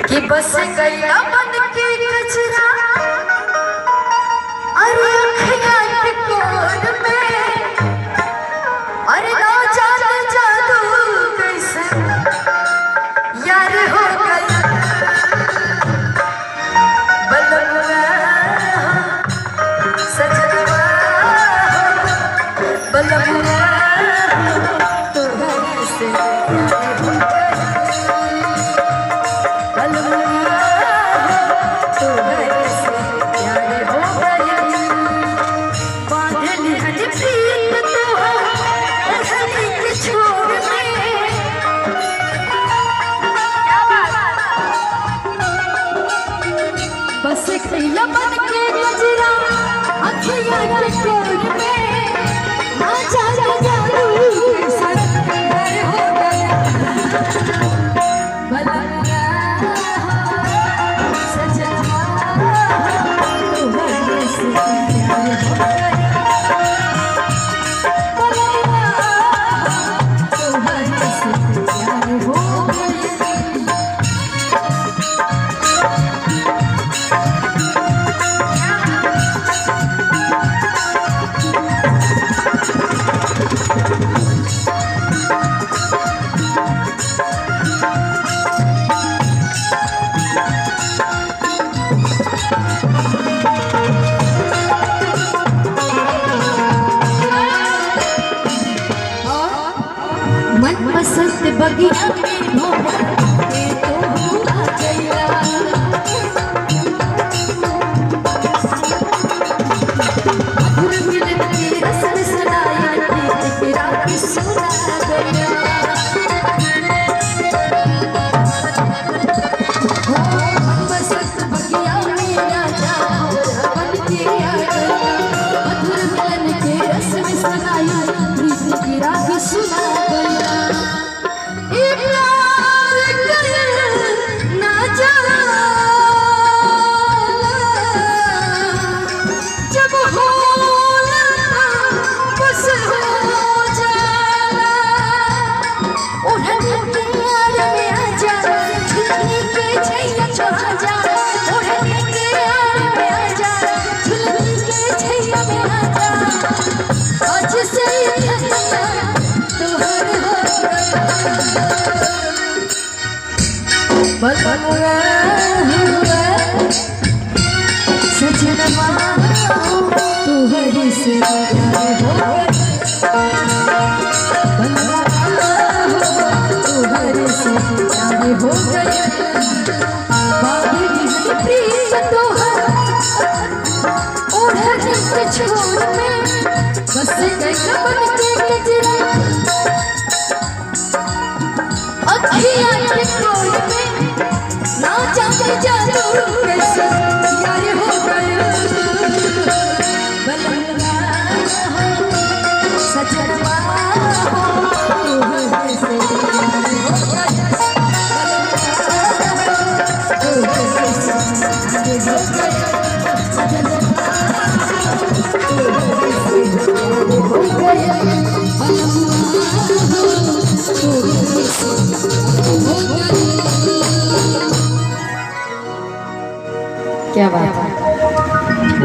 कि बस गया बन के कचरा अरे अखियां के कोर में अरे ना जाने जादू कैसे यार हो गया बलवा सजनवा बलवा तुम्हारे से बस खैला बन के गजरा अखियां के कोर में ना जाने जादू कैसा प्यार हो गया बलवा सजनवा तुम्हारे से प्यार हो गया बलवा तुम्हारे से प्यार हो गया। मन पसंद बगिया में भोरा के तो हुआ गया मधुर मिलन की रसन सुनाई तेरा की सुना गया मन पसंद बगिया में राजा बन के आ गया मधुर मिलन के रसन सुनाई तेरा की सुना गया बलवा सजनवा तुम्हारे से प्यार हो बलवा तुम्हारे से प्यार हो गया बागी की प्रीत तो ओढ़ने के छोर में बस गया बन के गजरा अखियां के कोर में ना जाने जादू कैसे यार हो गया बलवा सजनवा तुम्हारे से प्यार हो गया तुम्हारे से प्यार हो गया सजनवा तुम्हारे से प्यार हो गया।